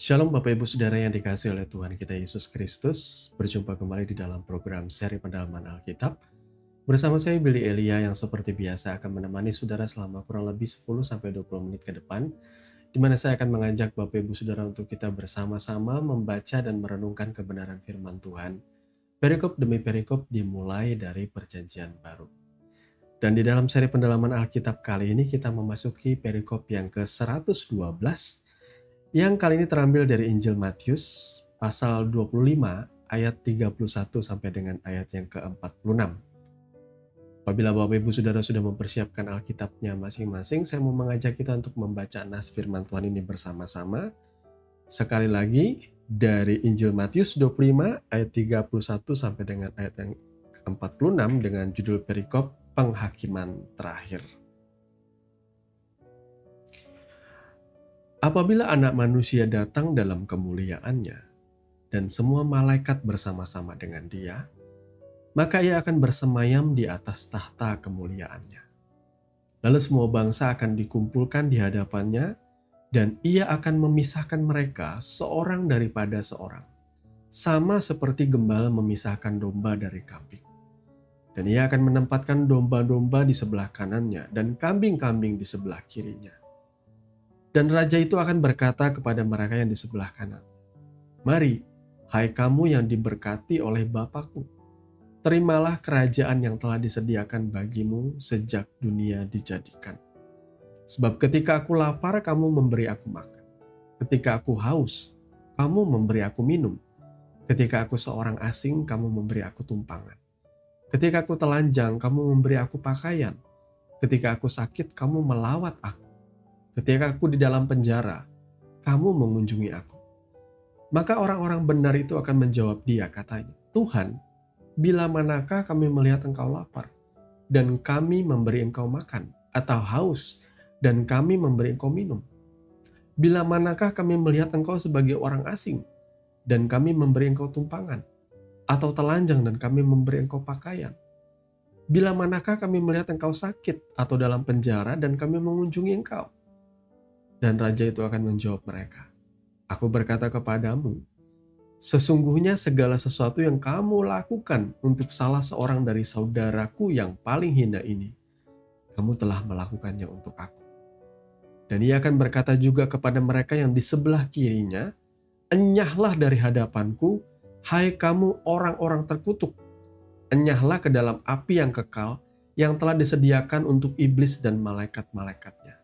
Shalom Bapak Ibu Saudara yang dikasihi oleh Tuhan kita Yesus Kristus. Berjumpa kembali di dalam program seri pendalaman Alkitab. Bersama saya Billy Elia yang seperti biasa akan menemani saudara selama kurang lebih 10-20 menit ke depan, di mana saya akan mengajak Bapak Ibu Saudara untuk kita bersama-sama membaca dan merenungkan kebenaran firman Tuhan. Perikop demi perikop dimulai dari Perjanjian Baru. Dan di dalam seri pendalaman Alkitab kali ini kita memasuki perikop yang ke-112 yang kali ini terambil dari Injil Matius pasal 25 ayat 31 sampai dengan ayat yang ke-46. Apabila Bapak Ibu Saudara sudah mempersiapkan Alkitabnya masing-masing, saya mau mengajak kita untuk membaca nas firman Tuhan ini bersama-sama. Sekali lagi dari Injil Matius 25 ayat 31 sampai dengan ayat yang ke-46 dengan judul perikop penghakiman terakhir. Apabila Anak Manusia datang dalam kemuliaannya dan semua malaikat bersama-sama dengan Dia, maka Ia akan bersemayam di atas tahta kemuliaannya. Lalu semua bangsa akan dikumpulkan di hadapannya, dan Ia akan memisahkan mereka seorang daripada seorang, sama seperti gembala memisahkan domba dari kambing. Dan Ia akan menempatkan domba-domba di sebelah kanannya dan kambing-kambing di sebelah kirinya. Dan raja itu akan berkata kepada mereka yang di sebelah kanan, "Mari, hai kamu yang diberkati oleh Bapakku, terimalah kerajaan yang telah disediakan bagimu sejak dunia dijadikan. Sebab ketika aku lapar, kamu memberi aku makan. Ketika aku haus, kamu memberi aku minum. Ketika aku seorang asing, kamu memberi aku tumpangan. Ketika aku telanjang, kamu memberi aku pakaian. Ketika aku sakit, kamu melawat aku. Ketika aku di dalam penjara, kamu mengunjungi aku." Maka orang-orang benar itu akan menjawab Dia, katanya, "Tuhan, bila manakah kami melihat Engkau lapar, dan kami memberi Engkau makan, atau haus, dan kami memberi Engkau minum? Bila manakah kami melihat Engkau sebagai orang asing, dan kami memberi Engkau tumpangan, atau telanjang dan kami memberi Engkau pakaian? Bila manakah kami melihat Engkau sakit, atau dalam penjara, dan kami mengunjungi Engkau?" Dan raja itu akan menjawab mereka, "Aku berkata kepadamu, sesungguhnya segala sesuatu yang kamu lakukan untuk salah seorang dari saudaraku yang paling hina ini, kamu telah melakukannya untuk aku." Dan Ia akan berkata juga kepada mereka yang di sebelah kirinya, "Enyahlah dari hadapanku, hai kamu orang-orang terkutuk. Enyahlah ke dalam api yang kekal, yang telah disediakan untuk iblis dan malaikat-malaikatnya.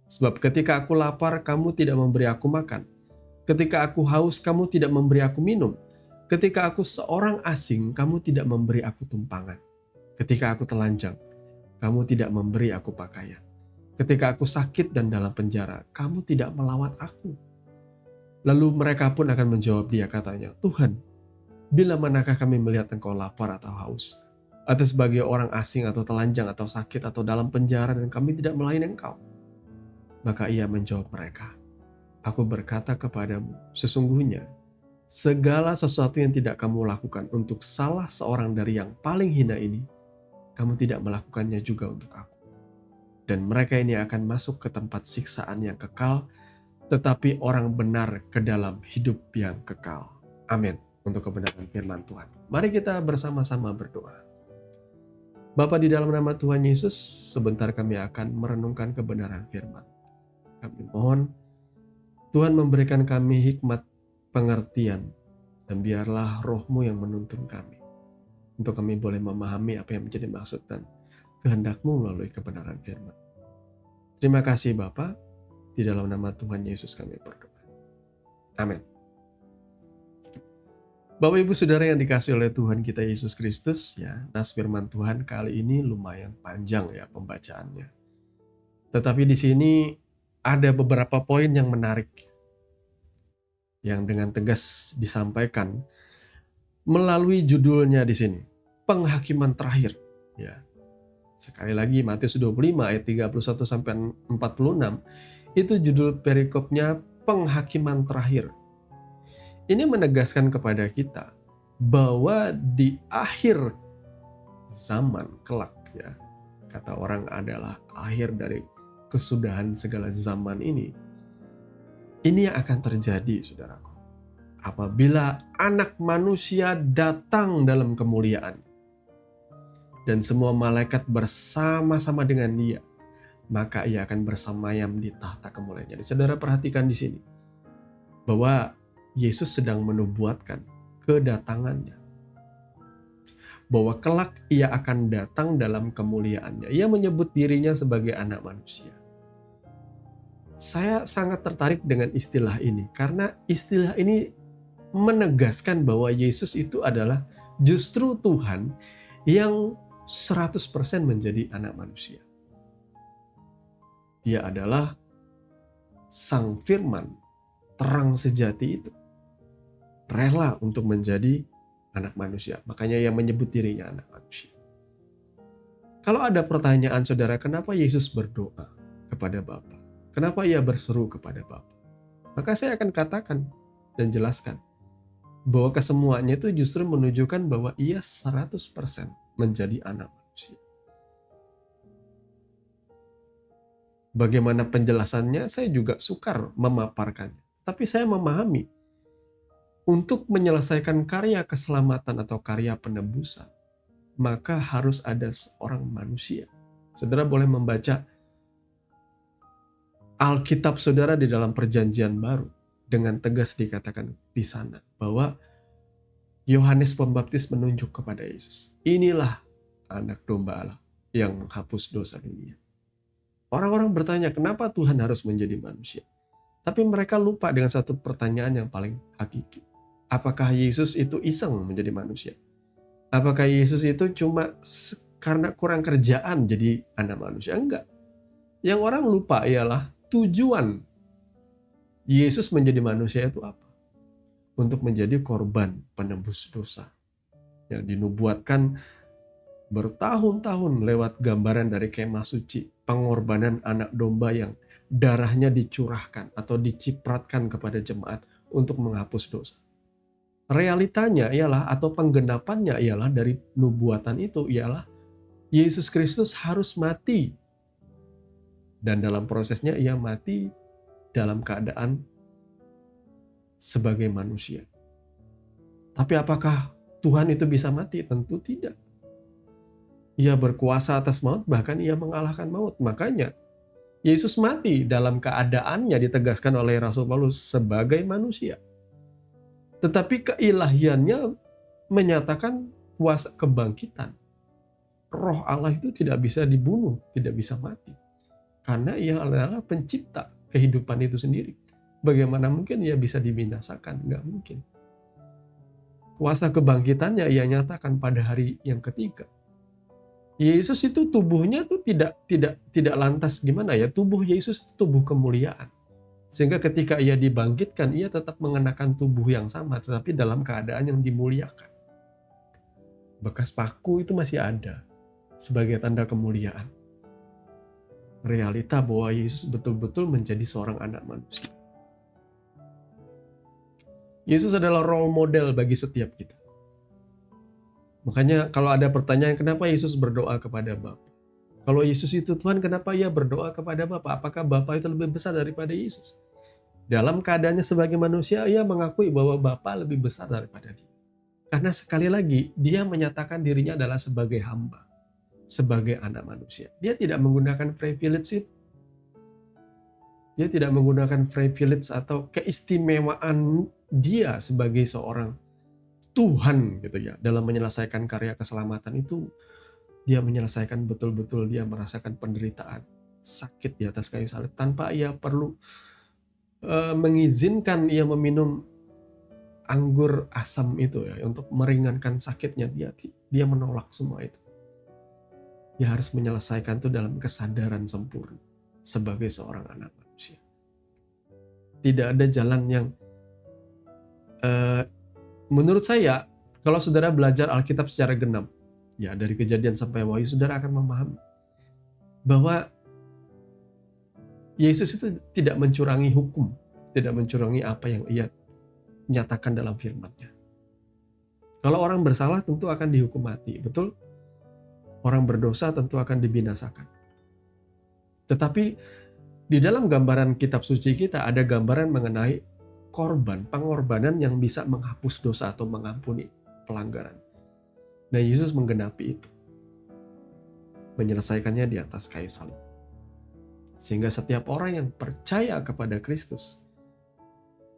Sebab ketika aku lapar, kamu tidak memberi aku makan. Ketika aku haus, kamu tidak memberi aku minum. Ketika aku seorang asing, kamu tidak memberi aku tumpangan. Ketika aku telanjang, kamu tidak memberi aku pakaian. Ketika aku sakit dan dalam penjara, kamu tidak melawat aku." Lalu mereka pun akan menjawab Dia, katanya, "Tuhan, bila manakah kami melihat Engkau lapar atau haus, atau sebagai orang asing atau telanjang atau sakit atau dalam penjara dan kami tidak melayani Engkau?" Maka Ia menjawab mereka, "Aku berkata kepadamu, sesungguhnya segala sesuatu yang tidak kamu lakukan untuk salah seorang dari yang paling hina ini, kamu tidak melakukannya juga untuk aku." Dan mereka ini akan masuk ke tempat siksaan yang kekal, tetapi orang benar ke dalam hidup yang kekal. Amin. Untuk kebenaran firman Tuhan, mari kita bersama-sama berdoa. Bapa, di dalam nama Tuhan Yesus, sebentar kami akan merenungkan kebenaran firman. Kami mohon Tuhan memberikan kami hikmat pengertian, dan biarlah Roh-Mu yang menuntun kami, untuk kami boleh memahami apa yang menjadi maksud dan kehendak-Mu melalui kebenaran firman. Terima kasih Bapa, di dalam nama Tuhan Yesus kami berdoa. Amin. Bapak Ibu Saudara yang dikasihi oleh Tuhan kita Yesus Kristus, ya, nas firman Tuhan kali ini lumayan panjang ya pembacaannya. Tetapi di sini ada beberapa poin yang menarik yang dengan tegas disampaikan melalui judulnya di sini, penghakiman terakhir. Ya. Sekali lagi Matius 25 ayat 31 sampai 46 itu judul perikopnya penghakiman terakhir. Ini menegaskan kepada kita bahwa di akhir zaman kelak, ya, kata orang adalah akhir dari kesudahan segala zaman Ini yang akan terjadi, saudaraku, apabila Anak Manusia datang dalam kemuliaan dan semua malaikat bersama-sama dengan Dia, maka Ia akan bersemayam di tahta kemuliaan. Jadi saudara perhatikan di sini bahwa Yesus sedang menubuatkan kedatangannya, bahwa kelak Ia akan datang dalam kemuliaannya. Ia menyebut dirinya sebagai Anak Manusia. Saya sangat tertarik dengan istilah ini karena istilah ini menegaskan bahwa Yesus itu adalah justru Tuhan yang 100% menjadi anak manusia. Dia adalah Sang Firman, terang sejati itu, rela untuk menjadi anak manusia. Makanya Ia menyebut dirinya anak manusia. Kalau ada pertanyaan saudara, kenapa Yesus berdoa kepada Bapa? Kenapa Ia berseru kepada Bapa? Maka saya akan katakan dan jelaskan bahwa kesemuanya itu justru menunjukkan bahwa Ia 100% menjadi anak manusia. Bagaimana penjelasannya, saya juga sukar memaparkannya. Tapi saya memahami, untuk menyelesaikan karya keselamatan atau karya penebusan, maka harus ada seorang manusia. Saudara boleh membaca Alkitab saudara di dalam Perjanjian Baru, dengan tegas dikatakan di sana bahwa Yohanes Pembaptis menunjuk kepada Yesus. Inilah anak domba Allah yang menghapus dosa dunia. Orang-orang bertanya, kenapa Tuhan harus menjadi manusia? Tapi mereka lupa dengan satu pertanyaan yang paling hakiki. Apakah Yesus itu iseng menjadi manusia? Apakah Yesus itu cuma karena kurang kerjaan jadi anak manusia? Enggak. Yang orang lupa ialah tujuan Yesus menjadi manusia itu apa? Untuk menjadi korban penebus dosa. Yang dinubuatkan bertahun-tahun lewat gambaran dari kemah suci. Pengorbanan anak domba yang darahnya dicurahkan atau dicipratkan kepada jemaat untuk menghapus dosa. Realitanya ialah, atau penggenapannya ialah dari nubuatan itu ialah Yesus Kristus harus mati. Dan dalam prosesnya Ia mati dalam keadaan sebagai manusia. Tapi apakah Tuhan itu bisa mati? Tentu tidak. Ia berkuasa atas maut, bahkan Ia mengalahkan maut. Makanya Yesus mati dalam keadaannya ditegaskan oleh Rasul Paulus sebagai manusia. Tetapi keilahiannya menyatakan kuasa kebangkitan. Roh Allah itu tidak bisa dibunuh, tidak bisa mati. Karena Ia adalah pencipta kehidupan itu sendiri. Bagaimana mungkin Ia bisa dibinasakan? Nggak mungkin. Kuasa kebangkitannya Ia nyatakan pada hari yang ketiga. Yesus itu tubuhnya tuh tidak lantas gimana ya? Tubuh Yesus itu tubuh kemuliaan. Sehingga ketika Ia dibangkitkan, Ia tetap mengenakan tubuh yang sama, tetapi dalam keadaan yang dimuliakan. Bekas paku itu masih ada sebagai tanda kemuliaan. Realita bahwa Yesus betul-betul menjadi seorang anak manusia. Yesus adalah role model bagi setiap kita. Makanya kalau ada pertanyaan kenapa Yesus berdoa kepada Bapa? Kalau Yesus itu Tuhan, kenapa Ia berdoa kepada Bapa? Apakah Bapa itu lebih besar daripada Yesus? Dalam keadaannya sebagai manusia, Ia mengakui bahwa Bapa lebih besar daripada Dia. Karena sekali lagi, Dia menyatakan dirinya adalah sebagai hamba, sebagai anak manusia. Dia tidak menggunakan privilege itu. Dia tidak menggunakan privilege atau keistimewaan Dia sebagai seorang Tuhan gitu ya. Dalam menyelesaikan karya keselamatan itu, Dia menyelesaikan betul-betul, Dia merasakan penderitaan, sakit di atas kayu salib tanpa Ia perlu mengizinkan Ia meminum anggur asam itu ya untuk meringankan sakitnya. Dia menolak semua itu. Dia harus menyelesaikan itu dalam kesadaran sempurna sebagai seorang anak manusia. Tidak ada jalan yang menurut saya, kalau saudara belajar Alkitab secara genap, ya dari Kejadian sampai Wahyu, saudara akan memahami bahwa Yesus itu tidak mencurangi hukum, tidak mencurangi apa yang Ia nyatakan dalam firman-Nya. Kalau orang bersalah tentu akan dihukum mati, betul? Orang berdosa tentu akan dibinasakan. Tetapi Di dalam gambaran kitab suci kita ada gambaran mengenai pengorbanan yang bisa menghapus dosa atau mengampuni pelanggaran. Nah, Yesus menggenapi itu. Menyelesaikannya di atas kayu salib. Sehingga setiap orang yang percaya kepada Kristus,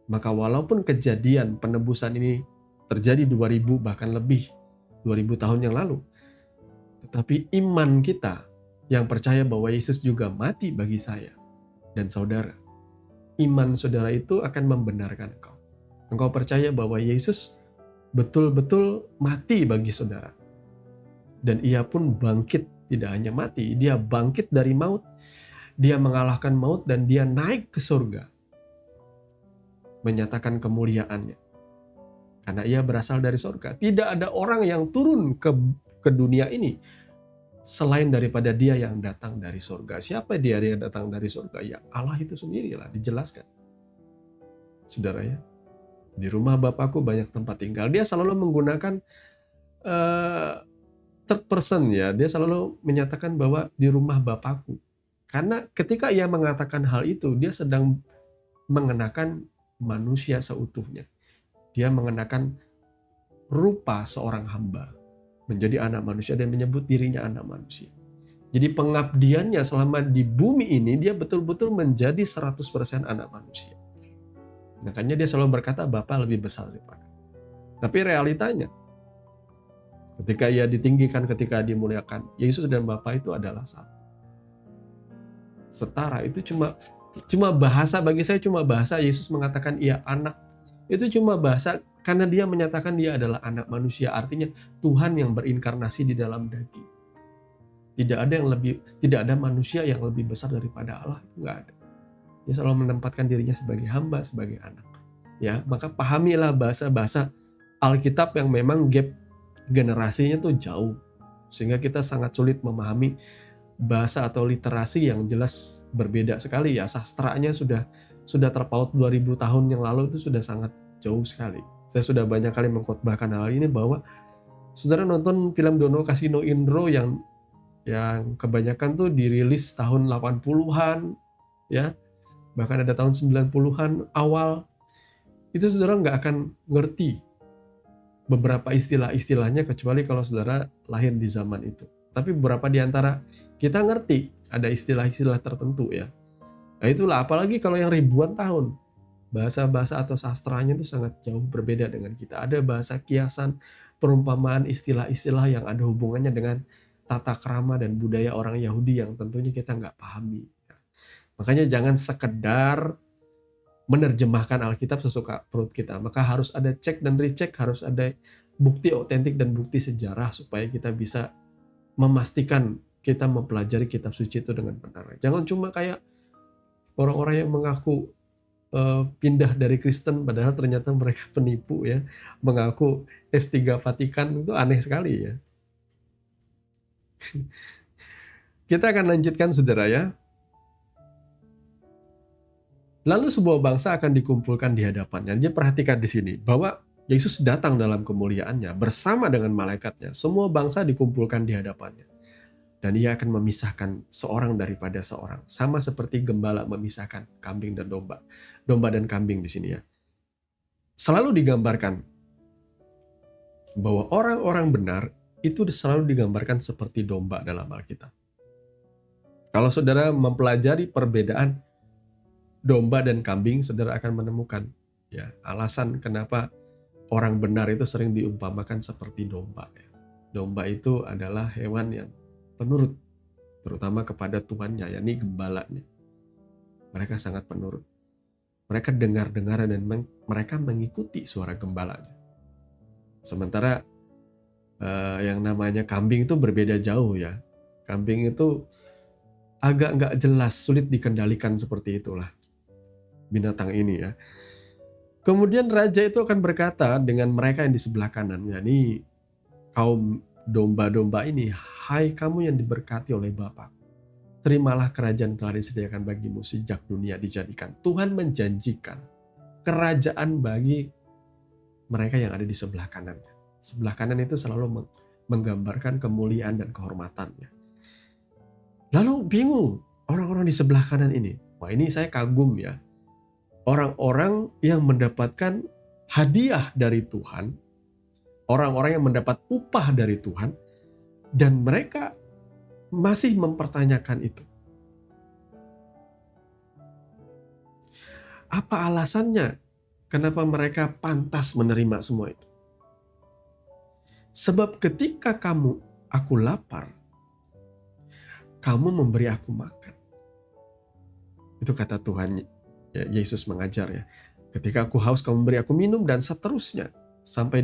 maka walaupun kejadian penebusan ini terjadi 2000 bahkan lebih 2000 tahun yang lalu, tetapi iman kita yang percaya bahwa Yesus juga mati bagi saya dan saudara, iman saudara itu akan membenarkan engkau. Engkau percaya bahwa Yesus betul-betul mati bagi saudara. Dan ia pun bangkit, tidak hanya mati, dia bangkit dari maut, dia mengalahkan maut dan dia naik ke surga. Menyatakan kemuliaannya. Karena ia berasal dari surga. Tidak ada orang yang turun ke dunia ini selain daripada dia yang datang dari surga. Siapa dia yang datang dari surga? Ya Allah itu sendirilah, dijelaskan. Saudara ya, di rumah Bapakku banyak tempat tinggal. Dia selalu menggunakan third person ya. Dia selalu menyatakan bahwa di rumah Bapakku. Karena ketika ia mengatakan hal itu, dia sedang mengenakan manusia seutuhnya. Dia mengenakan rupa seorang hamba, menjadi anak manusia dan menyebut dirinya anak manusia. Jadi pengabdiannya selama di bumi ini, dia betul-betul menjadi 100% anak manusia. Makanya dia selalu berkata, Bapa lebih besar daripada. Tapi realitanya, ketika ia ditinggikan, ketika dimuliakan, Yesus dan Bapa itu adalah satu. Setara itu cuma bahasa, bagi saya cuma bahasa Yesus mengatakan ia anak. Itu cuma bahasa karena dia menyatakan dia adalah anak manusia, artinya Tuhan yang berinkarnasi di dalam daging. Tidak ada manusia yang lebih besar daripada Allah, enggak ada. Dia selalu menempatkan dirinya sebagai hamba, sebagai anak. Ya, maka pahamilah bahasa-bahasa Alkitab yang memang gap generasinya tuh jauh, sehingga kita sangat sulit memahami bahasa atau literasi yang jelas berbeda sekali ya. Sastranya sudah terpaut 2000 tahun yang lalu, itu sudah sangat jauh sekali. Saya sudah banyak kali mengkhotbahkan hal ini bahwa saudara nonton film Dono Kasino Indro yang kebanyakan tuh dirilis tahun 80-an ya. Bahkan ada tahun 90-an awal. Itu saudara nggak akan ngerti beberapa istilah-istilahnya kecuali kalau saudara lahir di zaman itu. Tapi beberapa di antara kita ngerti ada istilah-istilah tertentu ya. Nah itulah, apalagi kalau yang ribuan tahun. Bahasa-bahasa atau sastranya itu sangat jauh berbeda dengan kita. Ada bahasa kiasan, perumpamaan, istilah-istilah yang ada hubungannya dengan tata krama dan budaya orang Yahudi yang tentunya kita nggak pahami. Makanya jangan sekedar menerjemahkan Alkitab sesuka perut kita. Maka harus ada cek dan recheck, harus ada bukti otentik dan bukti sejarah supaya kita bisa memastikan kita mempelajari kitab suci itu dengan benar. Jangan cuma kayak orang-orang yang mengaku pindah dari Kristen padahal ternyata mereka penipu ya, mengaku S3 Vatikan, itu aneh sekali ya. Kita akan lanjutkan saudara ya. Lalu sebuah bangsa akan dikumpulkan di hadapannya. Jadi perhatikan di sini bahwa Yesus datang dalam kemuliaannya bersama dengan malaikatnya. Semua bangsa dikumpulkan di hadapannya. Dan ia akan memisahkan seorang daripada seorang. Sama seperti gembala memisahkan kambing dan domba. Domba dan kambing di sini ya. Selalu digambarkan bahwa orang-orang benar itu selalu digambarkan seperti domba dalam Alkitab. Kalau saudara mempelajari perbedaan domba dan kambing, saudara akan menemukan ya alasan kenapa orang benar itu sering diumpamakan seperti domba. Ya. Domba itu adalah hewan yang penurut, terutama kepada tuannya, yakni gembalanya. Mereka sangat penurut. Mereka dengar-dengar dan mereka mengikuti suara gembalanya. Sementara yang namanya kambing itu berbeda jauh ya. Kambing itu agak nggak jelas, sulit dikendalikan seperti itulah binatang ini ya. Kemudian raja itu akan berkata dengan mereka yang di sebelah kanan, yakni kaum domba-domba ini, hai kamu yang diberkati oleh Bapa, terimalah kerajaan yang telah disediakan bagimu sejak dunia dijadikan. Tuhan menjanjikan kerajaan bagi mereka yang ada di sebelah kanan. Sebelah kanan itu selalu menggambarkan kemuliaan dan kehormatannya. Lalu bingung orang-orang di sebelah kanan ini. Wah, ini saya kagum ya. Orang-orang yang mendapatkan hadiah dari Tuhan, orang-orang yang mendapat upah dari Tuhan, dan mereka masih mempertanyakan itu. Apa alasannya? Kenapa mereka pantas menerima semua itu? Sebab ketika aku lapar, kamu memberi aku makan. Itu kata Tuhan, ya, Yesus mengajar ya. Ketika aku haus, kamu memberi aku minum, dan seterusnya. Sampai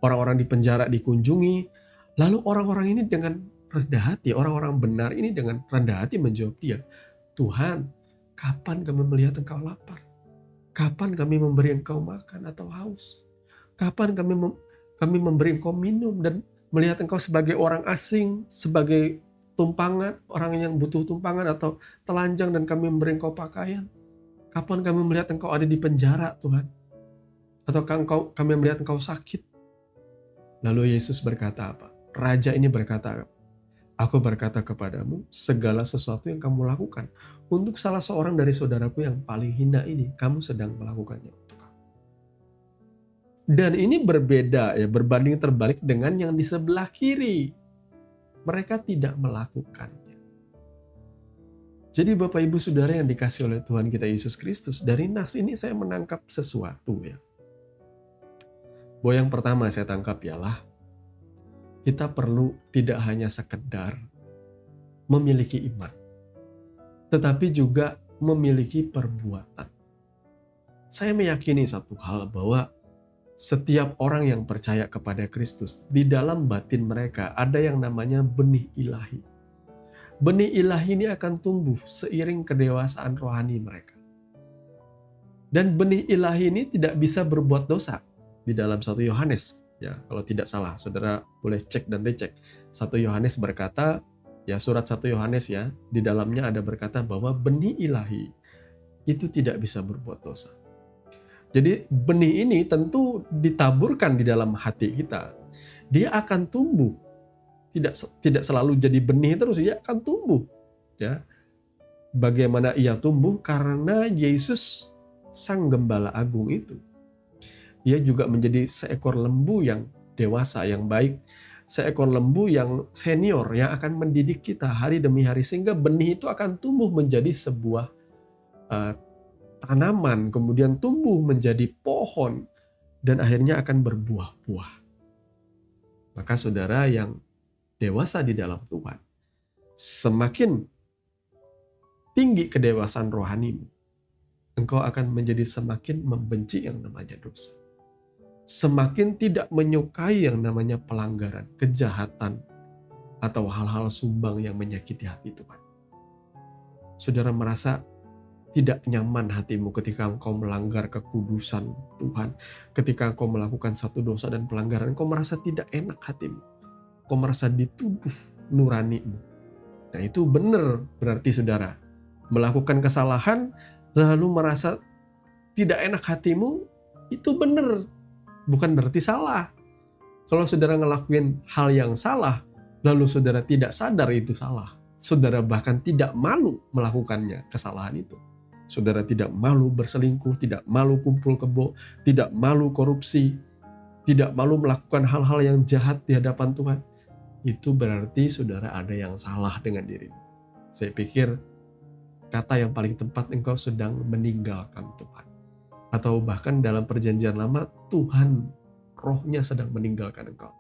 orang-orang di penjara dikunjungi. Lalu orang-orang ini dengan rendah hati, orang-orang benar ini dengan rendah hati menjawab dia, Tuhan, kapan kami melihat engkau lapar? Kapan kami memberi engkau makan atau haus? Kapan kami memberi engkau minum dan melihat engkau sebagai orang asing, sebagai tumpangan, orang yang butuh tumpangan atau telanjang, dan kami memberi engkau pakaian? Kapan kami melihat engkau ada di penjara, Tuhan? Atau kami melihat engkau sakit? Lalu Yesus berkata apa? Raja ini berkata, aku berkata kepadamu, segala sesuatu yang kamu lakukan untuk salah seorang dari saudaraku yang paling hina ini, kamu sedang melakukannya untuk aku. Dan ini berbeda ya, berbanding terbalik dengan yang di sebelah kiri. Mereka tidak melakukannya. Jadi Bapak Ibu Saudara yang dikasih oleh Tuhan kita Yesus Kristus, dari nas ini saya menangkap sesuatu ya. Bahwa yang pertama saya tangkap ialah kita perlu tidak hanya sekedar memiliki iman, tetapi juga memiliki perbuatan. Saya meyakini satu hal, bahwa setiap orang yang percaya kepada Kristus, di dalam batin mereka ada yang namanya benih ilahi. Benih ilahi ini akan tumbuh seiring kedewasaan rohani mereka. Dan benih ilahi ini tidak bisa berbuat dosa. Di dalam 1 Yohanes, ya, kalau tidak salah, saudara boleh cek dan dicek. 1 Yohanes berkata, ya, surat 1 Yohanes ya, di dalamnya ada berkata bahwa benih ilahi itu tidak bisa berbuat dosa. Jadi benih ini tentu ditaburkan di dalam hati kita. Dia akan tumbuh. Tidak selalu jadi benih terus, dia akan tumbuh. Ya. Bagaimana ia tumbuh? Karena Yesus Sang Gembala Agung itu, ia juga menjadi seekor lembu yang dewasa, yang baik. Seekor lembu yang senior yang akan mendidik kita hari demi hari. Sehingga benih itu akan tumbuh menjadi sebuah tanaman. Kemudian tumbuh menjadi pohon. Dan akhirnya akan berbuah-buah. Maka saudara yang dewasa di dalam Tuhan, semakin tinggi kedewasaan rohanimu, engkau akan menjadi semakin membenci yang namanya dosa. Semakin tidak menyukai yang namanya pelanggaran, kejahatan, atau hal-hal sumbang yang menyakiti hati Tuhan. Saudara merasa tidak nyaman hatimu ketika engkau melanggar kekudusan Tuhan, ketika engkau melakukan satu dosa dan pelanggaran, engkau merasa tidak enak hatimu, engkau merasa dituduh nuranimu. Nah, itu benar berarti saudara melakukan kesalahan lalu merasa tidak enak hatimu, itu benar. Bukan berarti salah. Kalau saudara ngelakuin hal yang salah, lalu saudara tidak sadar itu salah. Saudara bahkan tidak malu melakukannya, kesalahan itu. Saudara tidak malu berselingkuh, tidak malu kumpul kebo, tidak malu korupsi, tidak malu melakukan hal-hal yang jahat di hadapan Tuhan. Itu berarti saudara ada yang salah dengan dirimu. Saya pikir kata yang paling tepat, engkau sedang meninggalkan Tuhan. Atau bahkan dalam perjanjian lama, Tuhan rohnya sedang meninggalkan engkau.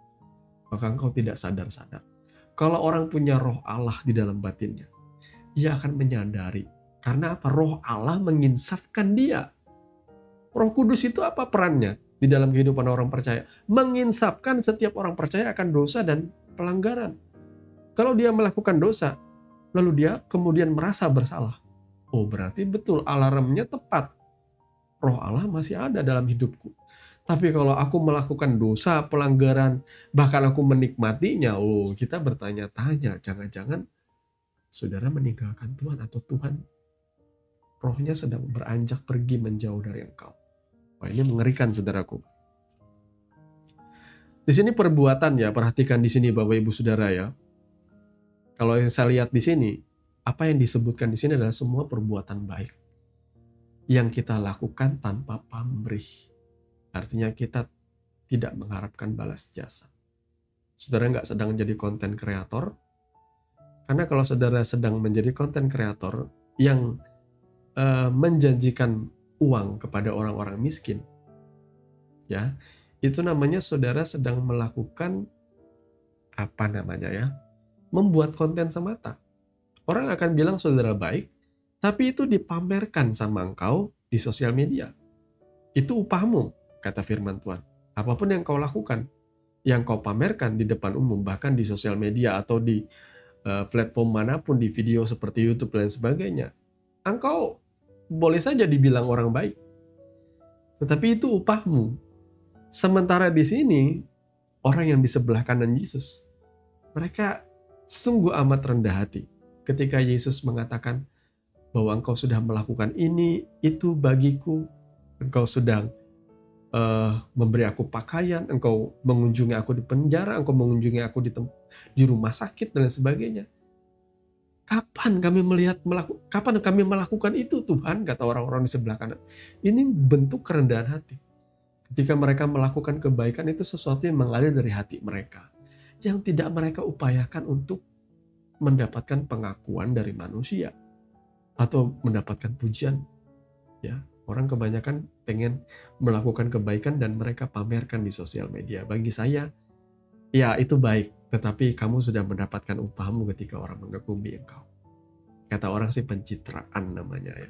Maka engkau tidak sadar-sadar. Kalau orang punya roh Allah di dalam batinnya, ia akan menyadari. Karena apa? Roh Allah menginsafkan dia. Roh Kudus itu apa perannya di dalam kehidupan orang percaya? Menginsafkan setiap orang percaya akan dosa dan pelanggaran. Kalau dia melakukan dosa, lalu dia kemudian merasa bersalah. Oh, berarti betul alarmnya tepat. Roh Allah masih ada dalam hidupku. Tapi kalau aku melakukan dosa, pelanggaran, bahkan aku menikmatinya, oh, kita bertanya-tanya, jangan-jangan saudara meninggalkan Tuhan, atau Tuhan rohnya sedang beranjak pergi menjauh dari engkau. Wah, ini mengerikan saudaraku. Di sini perbuatan ya, perhatikan di sini Bapak Ibu Saudara ya. Kalau yang saya lihat di sini, Apa yang disebutkan di sini adalah semua perbuatan baik yang kita lakukan tanpa pamrih. Artinya kita tidak mengharapkan balas jasa. Saudara nggak sedang jadi konten kreator, karena kalau saudara sedang menjadi konten kreator yang menjanjikan uang kepada orang-orang miskin, ya, itu namanya saudara sedang melakukan membuat konten semata. Orang akan bilang saudara baik, tapi itu dipamerkan sama engkau di sosial media. Itu upahmu, kata firman Tuhan. Apapun yang kau lakukan, yang kau pamerkan di depan umum, bahkan di sosial media atau di platform manapun, di video seperti YouTube dan sebagainya, engkau boleh saja dibilang orang baik. Tetapi itu upahmu. Sementara di sini, orang yang di sebelah kanan Yesus, mereka sungguh amat rendah hati ketika Yesus mengatakan bahwa engkau sudah melakukan ini, itu bagiku, engkau sedang memberi aku pakaian, engkau mengunjungi aku di penjara, engkau mengunjungi aku di rumah sakit dan sebagainya. Kapan kami melakukan itu, Tuhan, kata orang-orang di sebelah kanan. Ini bentuk kerendahan hati. Ketika mereka melakukan kebaikan, itu sesuatu yang mengalir dari hati mereka, yang tidak mereka upayakan untuk mendapatkan pengakuan dari manusia atau mendapatkan pujian. Ya, orang kebanyakan pengen melakukan kebaikan dan mereka pamerkan di sosial media. Bagi saya, ya itu baik, tetapi kamu sudah mendapatkan upahmu ketika orang mengagumi engkau. Kata orang sih pencitraan namanya ya.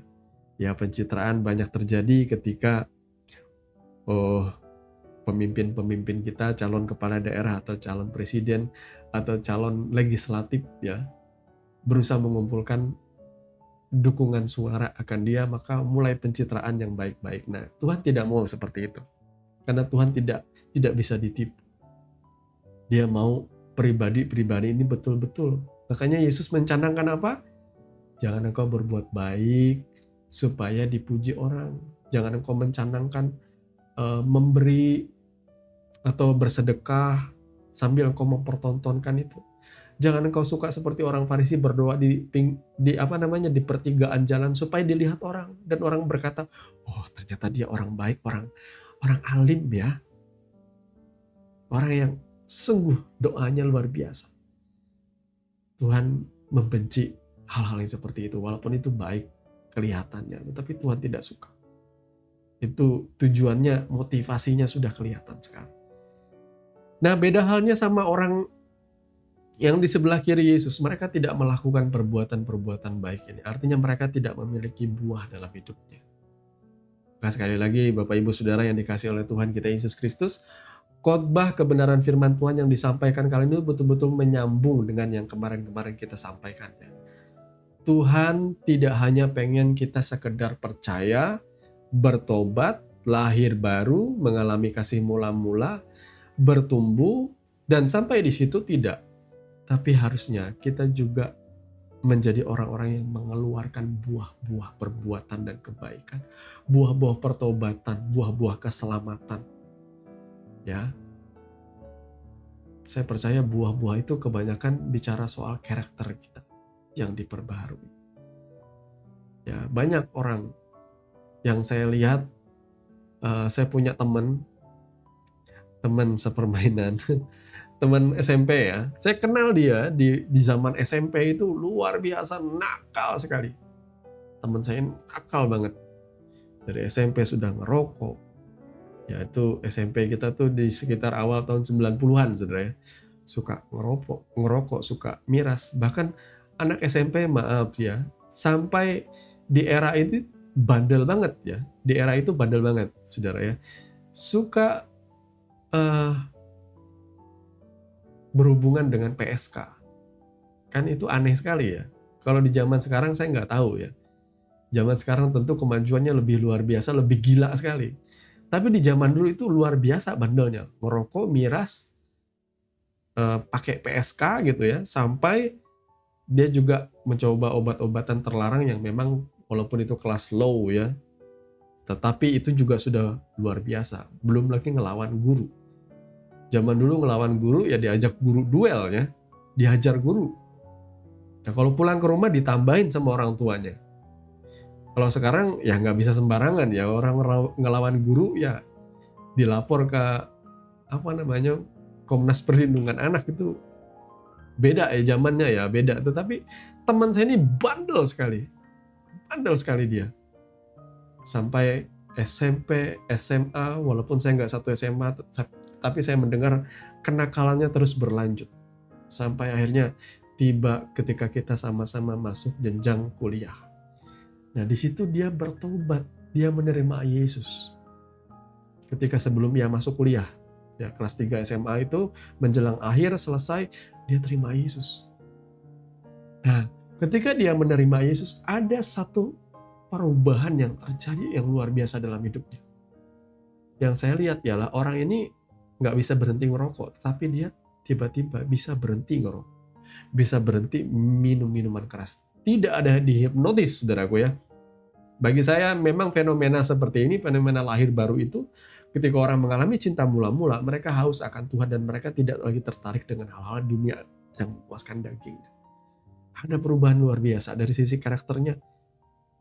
Ya, pencitraan banyak terjadi ketika pemimpin-pemimpin kita, calon kepala daerah atau calon presiden atau calon legislatif ya, berusaha mengumpulkan dukungan suara akan dia, maka mulai pencitraan yang baik-baik. Nah, Tuhan tidak mau seperti itu. Karena Tuhan tidak bisa ditipu. Dia mau pribadi-pribadi ini betul-betul. Makanya Yesus mencanangkan apa? Jangan engkau berbuat baik supaya dipuji orang. Jangan engkau mencanangkan memberi atau bersedekah sambil engkau mempertontonkan itu. Jangan engkau suka seperti orang Farisi berdoa di pertigaan jalan supaya dilihat orang dan orang berkata, oh ternyata dia orang baik, orang alim ya, orang yang sungguh doanya luar biasa. Tuhan membenci hal-hal yang seperti itu, walaupun itu baik kelihatannya, tetapi Tuhan tidak suka. Itu tujuannya, motivasinya sudah kelihatan sekali. Nah, beda halnya sama orang yang di sebelah kiri Yesus. Mereka tidak melakukan perbuatan-perbuatan baik ini. Artinya mereka tidak memiliki buah dalam hidupnya. Nah, sekali lagi Bapak Ibu Saudara yang dikasihi oleh Tuhan kita Yesus Kristus, khotbah kebenaran firman Tuhan yang disampaikan kali ini betul-betul menyambung dengan yang kemarin-kemarin kita sampaikan. Tuhan tidak hanya pengen kita sekedar percaya, bertobat, lahir baru, mengalami kasih mula-mula, bertumbuh, dan sampai di situ tidak. Tapi harusnya kita juga menjadi orang-orang yang mengeluarkan buah-buah perbuatan dan kebaikan, buah-buah pertobatan, buah-buah keselamatan. Ya, saya percaya buah-buah itu kebanyakan bicara soal karakter kita yang diperbaharui. Ya, banyak orang yang saya lihat, saya punya teman sepermainan, teman SMP ya. Saya kenal dia di zaman SMP itu luar biasa nakal sekali. Teman saya nakal banget. Dari SMP sudah ngerokok. Ya itu SMP kita tuh di sekitar awal tahun 90-an saudara ya. Suka ngerokok, suka miras. Bahkan anak SMP maaf ya, sampai di era itu bandel banget ya. Di era itu bandel banget saudara ya. Suka berhubungan dengan PSK. Kan itu aneh sekali ya. Kalau di zaman sekarang saya nggak tahu ya. Zaman sekarang tentu kemajuannya lebih luar biasa, lebih gila sekali. Tapi di zaman dulu itu luar biasa bandelnya. Ngerokok, miras, pakai PSK gitu ya. Sampai dia juga mencoba obat-obatan terlarang yang memang walaupun itu kelas low ya. Tetapi itu juga sudah luar biasa. Belum lagi ngelawan guru. Zaman dulu ngelawan guru ya diajak guru duel ya. Dihajar guru. Nah, kalau pulang ke rumah ditambahin sama orang tuanya. Kalau sekarang ya nggak bisa sembarangan ya, orang ngelawan guru ya dilapor ke Komnas Perlindungan Anak. Itu beda ya zamannya, ya beda. Tetapi teman saya ini bandel sekali dia. Sampai SMP, SMA, walaupun saya nggak satu SMA, tapi saya mendengar kenakalannya terus berlanjut. Sampai akhirnya tiba ketika kita sama-sama masuk jenjang kuliah. Nah, di situ dia bertobat, dia menerima Yesus. Ketika sebelum dia masuk kuliah, ya kelas 3 SMA itu menjelang akhir selesai, dia terima Yesus. Nah, ketika dia menerima Yesus, ada satu perubahan yang terjadi yang luar biasa dalam hidupnya. Yang saya lihat ialah orang ini nggak bisa berhenti ngerokok, tapi dia tiba-tiba bisa berhenti ngerokok, bisa berhenti minum minuman keras. Tidak ada dihipnotis, saudaraku ya. Bagi saya memang fenomena seperti ini, fenomena lahir baru itu, ketika orang mengalami cinta mula-mula, mereka haus akan Tuhan dan mereka tidak lagi tertarik dengan hal-hal dunia yang memuaskan dagingnya. Ada perubahan luar biasa dari sisi karakternya.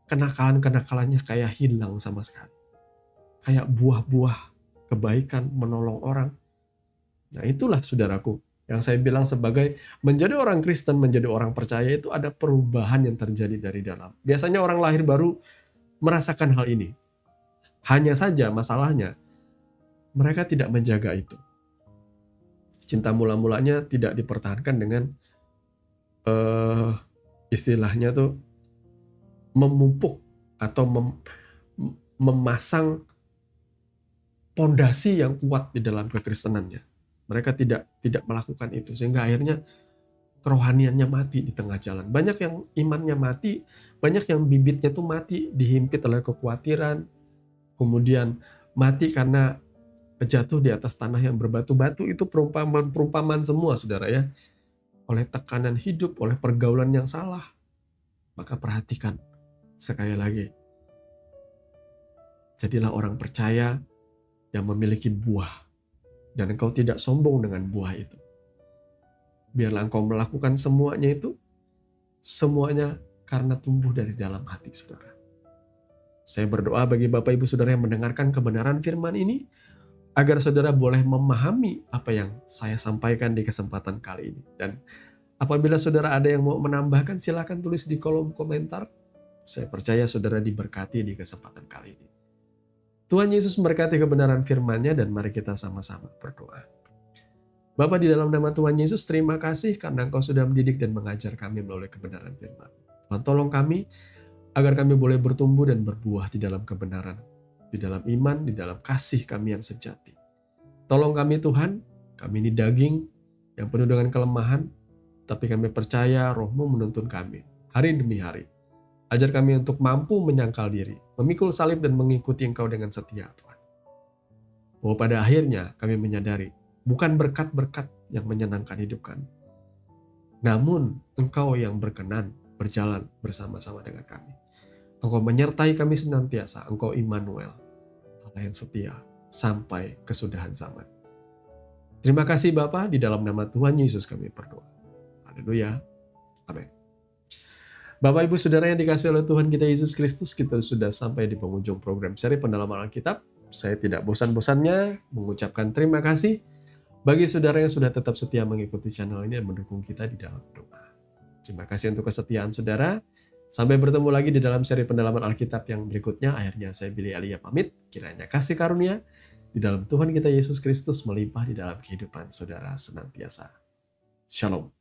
Kenakalan-kenakalannya kayak hilang sama sekali. Kayak buah-buah kebaikan, menolong orang. Nah, itulah saudaraku yang saya bilang sebagai menjadi orang Kristen, menjadi orang percaya itu ada perubahan yang terjadi dari dalam. Biasanya orang lahir baru merasakan hal ini. Hanya saja masalahnya mereka tidak menjaga itu. Cinta mula-mulanya tidak dipertahankan dengan istilahnya tuh memupuk atau memasang pondasi yang kuat di dalam kekristenannya. Mereka tidak melakukan itu sehingga akhirnya kerohaniannya mati di tengah jalan. Banyak yang imannya mati, banyak yang bibitnya tuh mati dihimpit oleh kekhawatiran, kemudian mati karena jatuh di atas tanah yang berbatu-batu. Itu perumpamaan semua, saudara ya. Oleh tekanan hidup, oleh pergaulan yang salah. Maka perhatikan sekali lagi. Jadilah orang percaya yang memiliki buah. Dan engkau tidak sombong dengan buah itu. Biarlah engkau melakukan semuanya itu, semuanya karena tumbuh dari dalam hati saudara. Saya berdoa bagi Bapak Ibu Saudara yang mendengarkan kebenaran firman ini, agar saudara boleh memahami apa yang saya sampaikan di kesempatan kali ini. Dan apabila saudara ada yang mau menambahkan, silakan tulis di kolom komentar. Saya percaya saudara diberkati di kesempatan kali ini. Tuhan Yesus memberkati kebenaran firman-Nya dan mari kita sama-sama berdoa. Bapa, di dalam nama Tuhan Yesus, terima kasih karena Engkau sudah mendidik dan mengajar kami melalui kebenaran firman. Tuhan, tolong kami agar kami boleh bertumbuh dan berbuah di dalam kebenaran, di dalam iman, di dalam kasih kami yang sejati. Tolong kami Tuhan, kami ini daging yang penuh dengan kelemahan, tapi kami percaya Roh-Mu menuntun kami hari demi hari. Ajar kami untuk mampu menyangkal diri, memikul salib dan mengikuti Engkau dengan setia, Tuhan. Bahwa pada akhirnya kami menyadari, bukan berkat-berkat yang menyenangkan hidup kami, namun Engkau yang berkenan berjalan bersama-sama dengan kami. Engkau menyertai kami senantiasa, Engkau Immanuel, Allah yang setia sampai kesudahan zaman. Terima kasih Bapa, di dalam nama Tuhan Yesus kami berdoa. Haleluya. Amin. Bapak Ibu Saudara yang dikasihi oleh Tuhan kita Yesus Kristus, kita sudah sampai di penghujung program seri pendalaman Alkitab. Saya tidak bosan-bosannya mengucapkan terima kasih bagi saudara yang sudah tetap setia mengikuti channel ini dan mendukung kita di dalam doa. Terima kasih untuk kesetiaan saudara. Sampai bertemu lagi di dalam seri pendalaman Alkitab yang berikutnya. Akhirnya saya Billy Alia pamit. Kiranya kasih karunia di dalam Tuhan kita Yesus Kristus melimpah di dalam kehidupan saudara senantiasa. Shalom.